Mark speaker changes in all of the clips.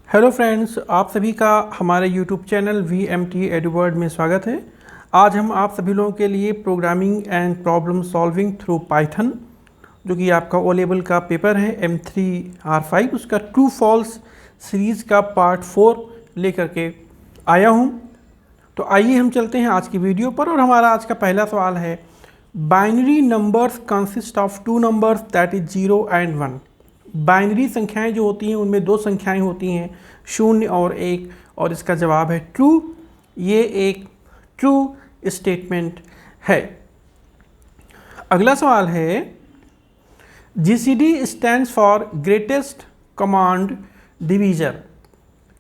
Speaker 1: Hello friends, आप सभी का हमारे यूट्यूब चैनल VMT एडवर्ड में स्वागत है। आज हम आप सभी लोगों के लिए programming and problem solving through Python, जो कि आपका ओ लेवल का पेपर है M3R5, उसका ट्रू फॉल्स सीरीज़ का पार्ट 4 लेकर के आया हूं। तो आइए हम चलते हैं आज की वीडियो पर। और हमारा आज का पहला सवाल है, binary numbers consist of two numbers that is 0 and 1। Binary संख्याएं जो होती हैं उनमें दो संख्याएं होती हैं, 0 और 1, और इसका जवाब है ट्रू। ये एक ट्रू स्टेटमेंट है। अगला सवाल है, GCD stands for greatest command divisor.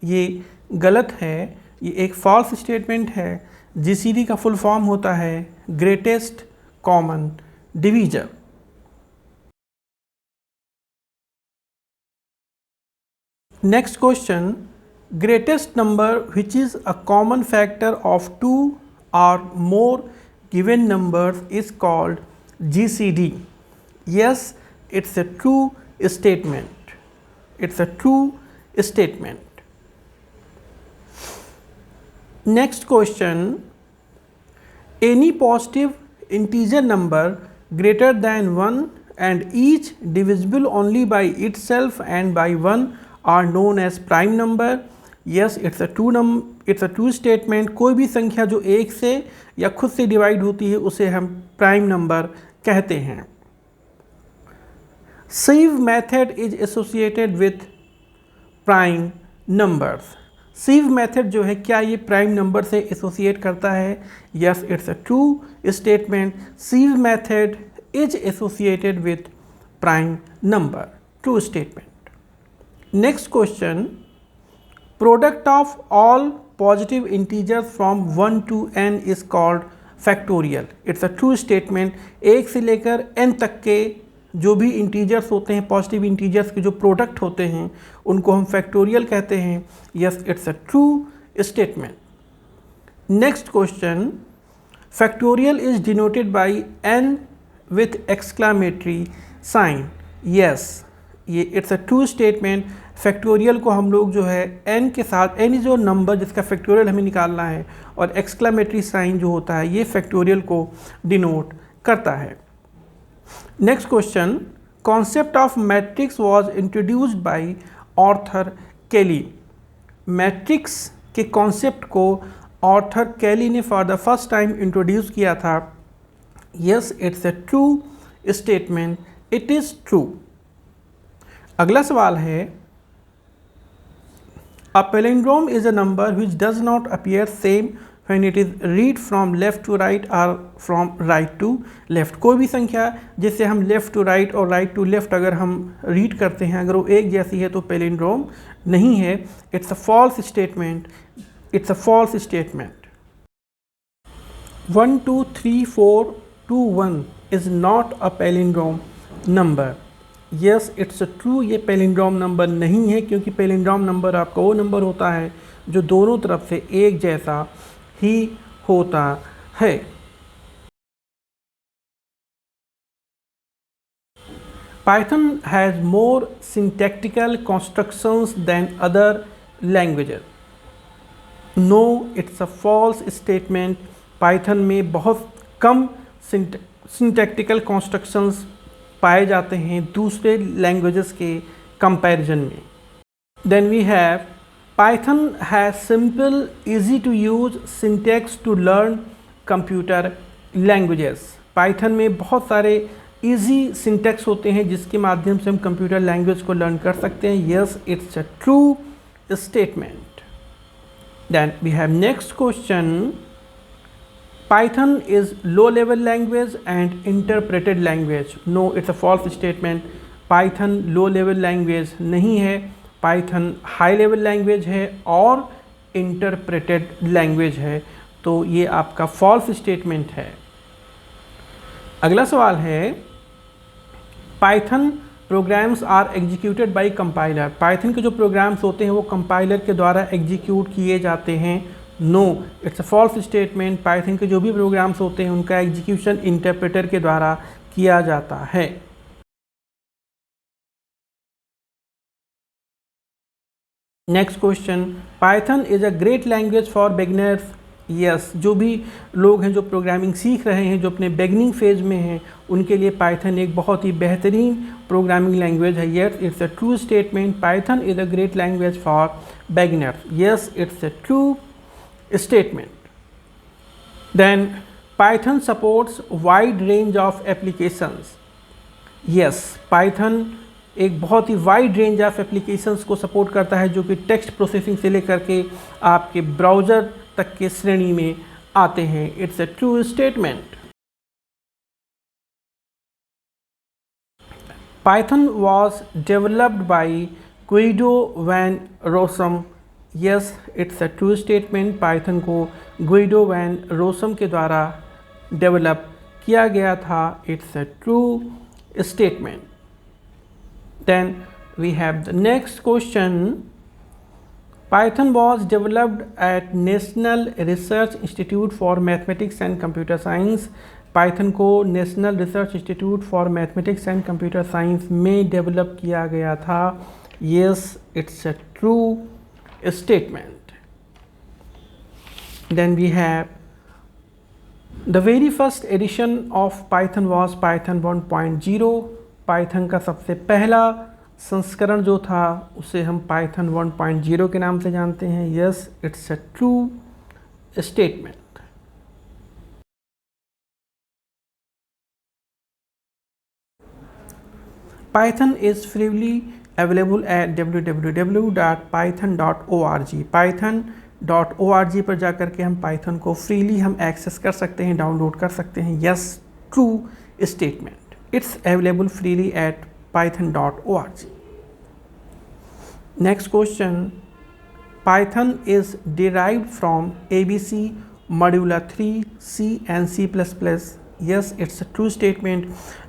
Speaker 1: ये गलत है, ये एक फॉल्स स्टेटमेंट है। GCD का फुल फॉर्म होता है greatest common divisor. Next question, greatest number which is a common factor of two or more given numbers is called GCD. Yes, it's a true statement. It's a true statement. Next question, any positive integer number greater than 1 and each divisible only by itself and by 1 are known as prime number. Yes, it's a true statement. कोई भी संख्या जो एक से या खुद से divide होती है उसे हम प्राइम नंबर कहते हैं। sieve method is associated with prime numbers. sieve method जो है, क्या ये प्राइम नंबर से एसोसिएट करता है? Yes, it's a true statement. sieve method is associated with prime number. True statement. Next question, product of all positive integers from 1 to n is called factorial. It's a true statement. 1 से लेकर n तक के जो भी integers होते हैं, positive integers के जो प्रोडक्ट होते हैं, उनको हम फैक्टोरियल कहते हैं। Yes, it's a true statement. Next question, factorial is denoted by n with exclamatory sign. Yes, ये it's a true statement. Factorial को हम लोग जो है n के साथ, n जो नंबर जिसका फैक्टोरियल हमें निकालना है, और एक्सक्लामेटरी साइन जो होता है ये फैक्टोरियल को डिनोट करता है। Next question, concept of matrix was introduced by Arthur केली। मैट्रिक्स के कॉन्सेप्ट को आर्थर केली ने for the first time introduce किया था। Yes, it's a true statement. It is true. अगला सवाल है, a palindrome is a number which does not appear same when it is read from left to right or from right to left। कोई भी संख्या जिसे हम left to right और right to left अगर हम रीड करते हैं, अगर वो एक जैसी है तो पैलिंड्रोम नहीं है। It's a false statement. It's a false statement. 1 2 3 4 2 1 is not a palindrome number. Yes, it's a true. ये पैलिंड्रोम नंबर नहीं है, क्योंकि पैलिंड्रोम नंबर आपका वो नंबर होता है जो दोनों तरफ से एक जैसा ही होता है। Python has more syntactical constructions than other languages. No, it's a false statement. Python में बहुत कम सिंटैक्टिकल कंस्ट्रक्शंस पाए जाते हैं दूसरे लैंग्वेजेस के कंपैरिजन में। Then we have, Python has simple easy to use syntax to learn computer languages. Python में बहुत सारे इजी सिंटैक्स होते हैं जिसके माध्यम से हम कंप्यूटर लैंग्वेज को लर्न कर सकते हैं। Yes, it's a true statement. Then we have next question, Python is low level language and interpreted language. No, it's a false statement. Python low level language नहीं है। Python high level language है और interpreted language है। तो ये आपका false statement है। अगला सवाल है, Python programs are executed by compiler. Python के जो प्रोग्राम्स होते हैं वो कंपाइलर के द्वारा एग्जीक्यूट किए जाते हैं। No, it's a false statement. Python के जो भी प्रोग्राम्स होते हैं उनका एग्जीक्यूशन इंटरप्रेटर के द्वारा किया जाता है। Next question, Python is a great language for beginners. Yes, जो भी लोग हैं जो प्रोग्रामिंग सीख रहे हैं, जो अपने बिगनिंग फेज में हैं, उनके लिए पाइथन एक बहुत ही बेहतरीन प्रोग्रामिंग लैंग्वेज है। Yes, it's a true statement. Python is a great language for beginners. Yes, it's a true statement. Then Python supports wide range of applications. Yes, Python एक बहुत ही वाइड रेंज ऑफ एप्लीकेशंस को support करता है, जो कि text processing से लेकर के आपके ब्राउज़र तक के श्रेणी में आते हैं। It's a true statement. Python was developed by Guido van Rossum. Yes, it's a true statement. Python को गुइडो वैन रोसम के द्वारा डेवलप किया गया था। It's a true statement. Then we have the next question. Python was developed at National Research Institute for Mathematics and Computer Science. Python को National Research Institute for Mathematics and Computer Science में develop किया गया था। Yes, it's a true statement. Then we have the very first edition of Python was Python 1.0. Python का सबसे पहला संस्करण जो था उसे हम Python 1.0 के नाम से जानते हैं। Yes, it's a true statement. Python is freely available at www.python.org. python.org पर जाकर के हम पाइथन को फ्रीली हम एक्सेस कर सकते हैं, डाउनलोड कर सकते हैं। Yes, true statement. It's available freely at python.org. Next question, Python is derived from ABC, modular 3, C and C++. Yes, it's a true statement.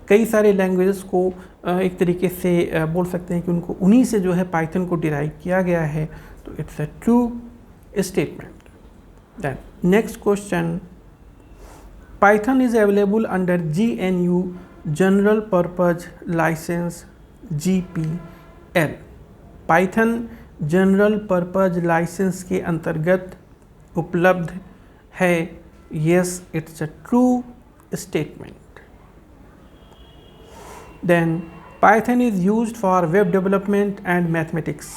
Speaker 1: कई सारे लैंग्वेजेस को एक तरीके से बोल सकते हैं कि उनको उन्हीं से जो है पाइथन को डिराइव किया गया है, तो it's a true statement. Then next question, Python is available under GNU general purpose licence GPL। Python general purpose licence के अंतर्गत उपलब्ध है। Yes, it's a true statement. Then Python is used for web development and mathematics.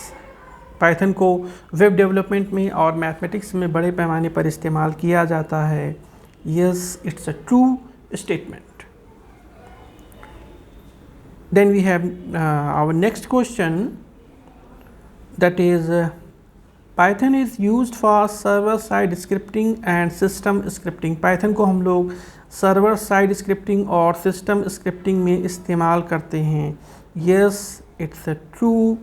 Speaker 1: Python को web development में और mathematics में बड़े पैमाने पर इस्तेमाल किया जाता है। Yes, it's a true statement. Then we have our next question, that is Python is used for server side scripting and system scripting. Python को हम लोग सर्वर साइड स्क्रिप्टिंग और सिस्टम स्क्रिप्टिंग में इस्तेमाल करते हैं। Yes, it's a true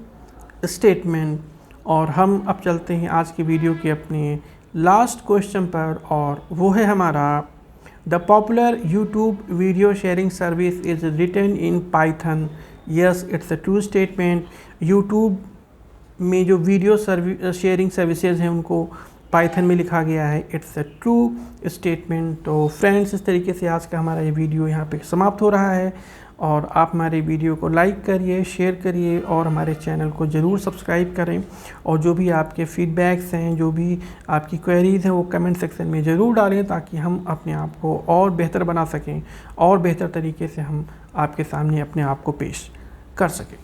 Speaker 1: statement. और हम अब चलते हैं आज की वीडियो के अपने लास्ट क्वेश्चन पर, और वो है हमारा, the popular YouTube video sharing service is written in Python. Yes, it's a true statement. YouTube में जो वीडियो शेयरिंग सर्विसेज हैं उनको पाइथन में लिखा गया है। It's a true statement. तो फ्रेंड्स, इस तरीके से आज का हमारा ये वीडियो यहाँ पे समाप्त हो रहा है, और आप हमारे वीडियो को लाइक करिए, शेयर करिए और हमारे चैनल को ज़रूर सब्सक्राइब करें। और जो भी आपके फीडबैक्स हैं, जो भी आपकी क्वेरीज़ हैं, वो कमेंट सेक्शन में ज़रूर डालें, ताकि हम अपने आप को और बेहतर बना सकें और बेहतर तरीके से हम आपके सामने अपने आप को पेश कर सकें।